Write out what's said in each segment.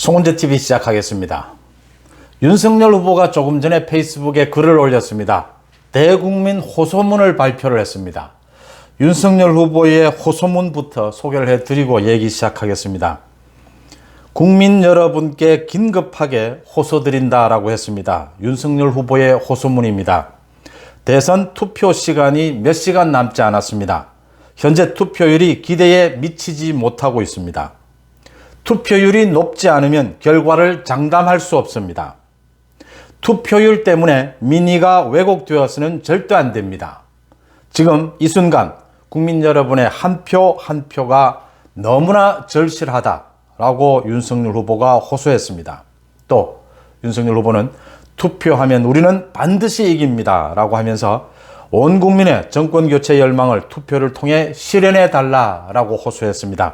송은재TV 시작하겠습니다. 윤석열 후보가 조금 전에 페이스북에 글을 올렸습니다. 대국민 호소문을 발표를 했습니다. 윤석열 후보의 호소문부터 소개를 해드리고 얘기 시작하겠습니다. 국민 여러분께 긴급하게 호소드린다라고 했습니다. 윤석열 후보의 호소문입니다. 대선 투표 시간이 몇 시간 남지 않았습니다. 현재 투표율이 기대에 미치지 못하고 있습니다. 투표율이 높지 않으면 결과를 장담할 수 없습니다. 투표율 때문에 민의가 왜곡되어서는 절대 안 됩니다. 지금 이 순간 국민 여러분의 한 표 한 표가 너무나 절실하다라고 윤석열 후보가 호소했습니다. 또 윤석열 후보는 투표하면 우리는 반드시 이깁니다 라고 하면서 온 국민의 정권교체 열망을 투표를 통해 실현해 달라라고 호소했습니다.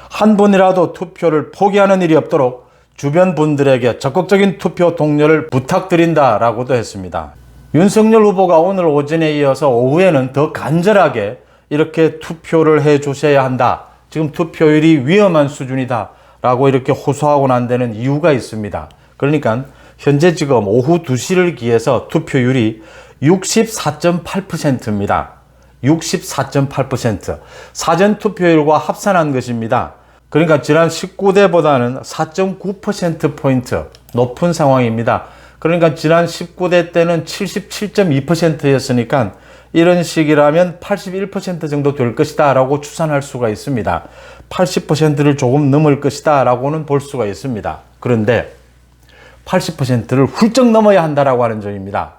한 분이라도 투표를 포기하는 일이 없도록 주변 분들에게 적극적인 투표 동료를 부탁드린다라고도 했습니다. 윤석열 후보가 오늘 오전에 이어서 오후에는 더 간절하게 이렇게 투표를 해 주셔야 한다. 지금 투표율이 위험한 수준이다 라고 이렇게 호소하고 난 데는 이유가 있습니다. 그러니까 현재 지금 오후 2시를 기해서 투표율이 64.8%입니다. 64.8%. 사전투표율과 합산한 것입니다. 그러니까 지난 19대보다는 4.9%포인트 높은 상황입니다. 그러니까 지난 19대 때는 77.2%였으니까 이런 식이라면 81% 정도 될 것이다 라고 추산할 수가 있습니다. 80%를 조금 넘을 것이다 라고는 볼 수가 있습니다. 그런데 80%를 훌쩍 넘어야 한다라고 하는 점입니다.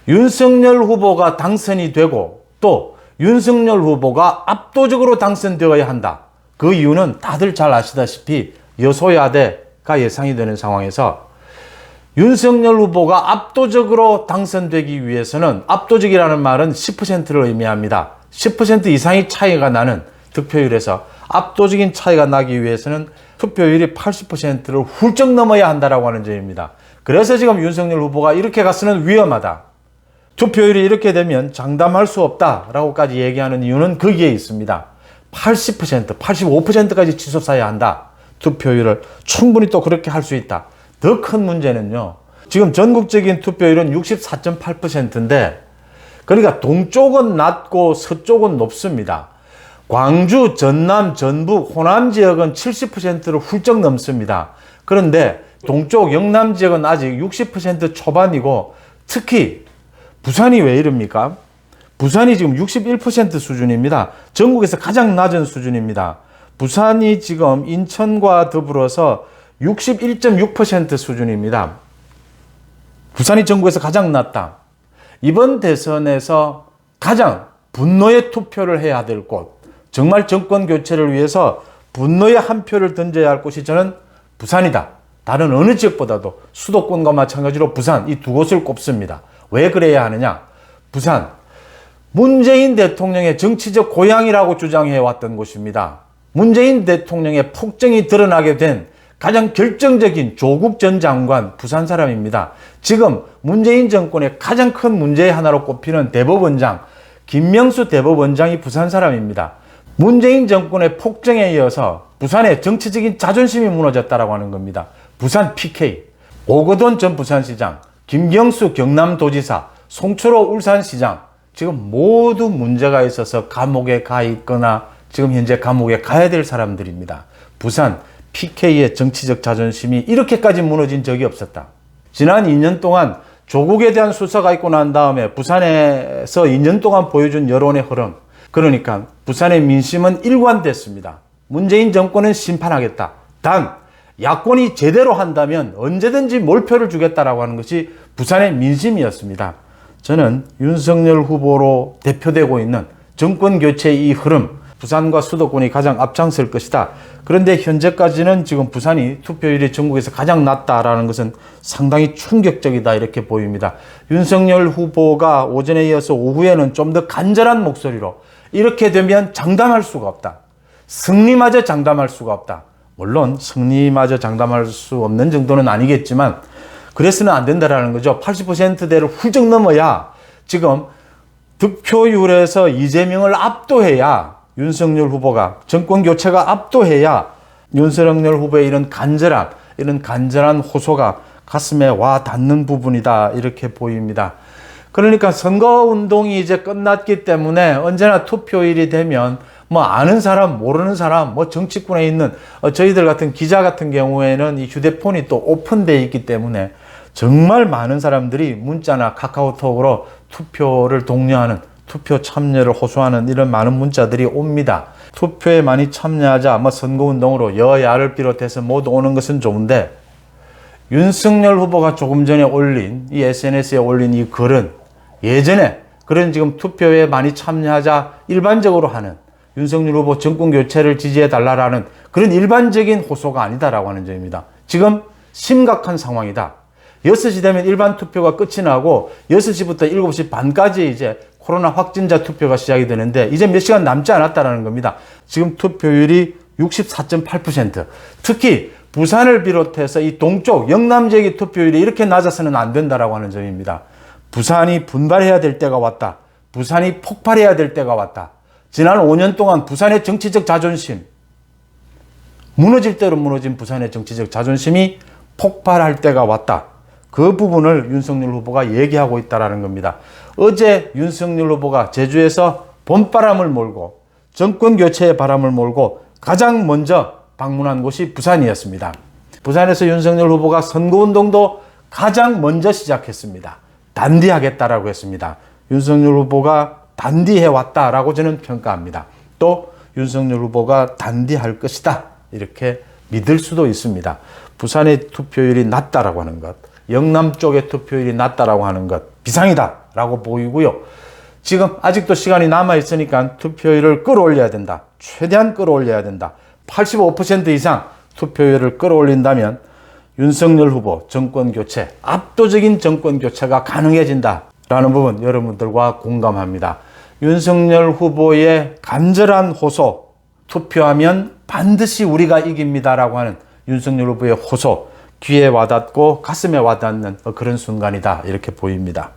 윤석열 후보가 당선이 되고 또 윤석열 후보가 압도적으로 당선되어야 한다. 그 이유는 다들 잘 아시다시피 여소야대가 예상이 되는 상황에서 윤석열 후보가 압도적으로 당선되기 위해서는 압도적이라는 말은 10%를 의미합니다. 10% 이상의 차이가 나는 득표율에서 압도적인 차이가 나기 위해서는 투표율이 80%를 훌쩍 넘어야 한다라고 하는 점입니다. 그래서 지금 윤석열 후보가 이렇게 가서는 위험하다. 투표율이 이렇게 되면 장담할 수 없다라고까지 얘기하는 이유는 거기에 있습니다. 80%, 85%까지 치솟아야 한다. 투표율을 충분히 또 그렇게 할 수 있다. 더 큰 문제는요. 지금 전국적인 투표율은 64.8%인데 그러니까 동쪽은 낮고 서쪽은 높습니다. 광주, 전남, 전북, 호남 지역은 70%를 훌쩍 넘습니다. 그런데 동쪽, 영남 지역은 아직 60% 초반이고 특히 부산이 왜 이럽니까? 부산이 지금 61% 수준입니다. 전국에서 가장 낮은 수준입니다. 부산이 지금 인천과 더불어서 61.6% 수준입니다. 부산이 전국에서 가장 낮다. 이번 대선에서 가장 분노의 투표를 해야 될 곳, 정말 정권 교체를 위해서 분노의 한 표를 던져야 할 곳이 저는 부산이다. 다른 어느 지역보다도 수도권과 마찬가지로 부산 이 두 곳을 꼽습니다. 왜 그래야 하느냐? 부산, 문재인 대통령의 정치적 고향이라고 주장해왔던 곳입니다. 문재인 대통령의 폭정이 드러나게 된 가장 결정적인 조국 전 장관 부산 사람입니다. 지금 문재인 정권의 가장 큰 문제의 하나로 꼽히는 대법원장, 김명수 대법원장이 부산 사람입니다. 문재인 정권의 폭정에 이어서 부산의 정치적인 자존심이 무너졌다라고 하는 겁니다. 부산 PK, 오거돈 전 부산시장, 김경수 경남도지사, 송철호 울산시장 지금 모두 문제가 있어서 감옥에 가 있거나 지금 현재 감옥에 가야 될 사람들입니다. 부산 PK의 정치적 자존심이 이렇게까지 무너진 적이 없었다. 지난 2년 동안 조국에 대한 수사가 있고 난 다음에 부산에서 2년 동안 보여준 여론의 흐름, 그러니까 부산의 민심은 일관됐습니다. 문재인 정권은 심판하겠다. 단 야권이 제대로 한다면 언제든지 몰표를 주겠다라고 하는 것이 부산의 민심이었습니다. 저는 윤석열 후보로 대표되고 있는 정권 교체의 이 흐름, 부산과 수도권이 가장 앞장설 것이다. 그런데 현재까지는 지금 부산이 투표율이 전국에서 가장 낮다라는 것은 상당히 충격적이다 이렇게 보입니다. 윤석열 후보가 오전에 이어서 오후에는 좀 더 간절한 목소리로 이렇게 되면 장담할 수가 없다. 승리마저 장담할 수가 없다. 물론 승리마저 장담할 수 없는 정도는 아니겠지만 그래서는 안 된다라는 거죠. 80%대를 훌쩍 넘어야 지금 득표율에서 이재명을 압도해야 윤석열 후보가 정권 교체가 압도해야 윤석열 후보의 이런 간절함, 이런 간절한 호소가 가슴에 와 닿는 부분이다 이렇게 보입니다. 그러니까 선거운동이 이제 끝났기 때문에 언제나 투표일이 되면 뭐 아는 사람 모르는 사람 뭐 정치권에 있는 저희들 같은 기자 같은 경우에는 이 휴대폰이 또 오픈되어 있기 때문에 정말 많은 사람들이 문자나 카카오톡으로 투표를 독려하는 투표 참여를 호소하는 이런 많은 문자들이 옵니다. 투표에 많이 참여하자 뭐 선거운동으로 여야를 비롯해서 모두 오는 것은 좋은데 윤석열 후보가 조금 전에 올린 이 SNS에 올린 이 글은 예전에 그런 지금 투표에 많이 참여하자 일반적으로 하는 윤석열 후보 정권 교체를 지지해 달라라는 그런 일반적인 호소가 아니다라고 하는 점입니다. 지금 심각한 상황이다. 6시 되면 일반 투표가 끝이 나고 6시부터 7시 반까지 이제 코로나 확진자 투표가 시작이 되는데 이제 몇 시간 남지 않았다라는 겁니다. 지금 투표율이 64.8%. 특히 부산을 비롯해서 이 동쪽 영남 지역의 투표율이 이렇게 낮아서는 안 된다라고 하는 점입니다. 부산이 분발해야 될 때가 왔다. 부산이 폭발해야 될 때가 왔다. 지난 5년 동안 부산의 정치적 자존심, 무너질 대로 무너진 부산의 정치적 자존심이 폭발할 때가 왔다. 그 부분을 윤석열 후보가 얘기하고 있다는 겁니다. 어제 윤석열 후보가 제주에서 봄바람을 몰고 정권 교체의 바람을 몰고 가장 먼저 방문한 곳이 부산이었습니다. 부산에서 윤석열 후보가 선거운동도 가장 먼저 시작했습니다. 단디하겠다라고 했습니다. 윤석열 후보가 단디해왔다라고 저는 평가합니다. 또 윤석열 후보가 단디할 것이다 이렇게 믿을 수도 있습니다. 부산의 투표율이 낮다라고 하는 것, 영남 쪽의 투표율이 낮다라고 하는 것 비상이다라고 보이고요. 지금 아직도 시간이 남아있으니까 투표율을 끌어올려야 된다. 최대한 끌어올려야 된다. 85% 이상 투표율을 끌어올린다면 윤석열 후보 정권 교체, 압도적인 정권 교체가 가능해진다라는 부분 여러분들과 공감합니다. 윤석열 후보의 간절한 호소, 투표하면 반드시 우리가 이깁니다라고 하는 윤석열 후보의 호소, 귀에 와닿고 가슴에 와닿는 그런 순간이다 이렇게 보입니다.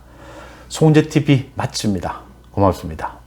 송은재TV 마칩니다. 고맙습니다.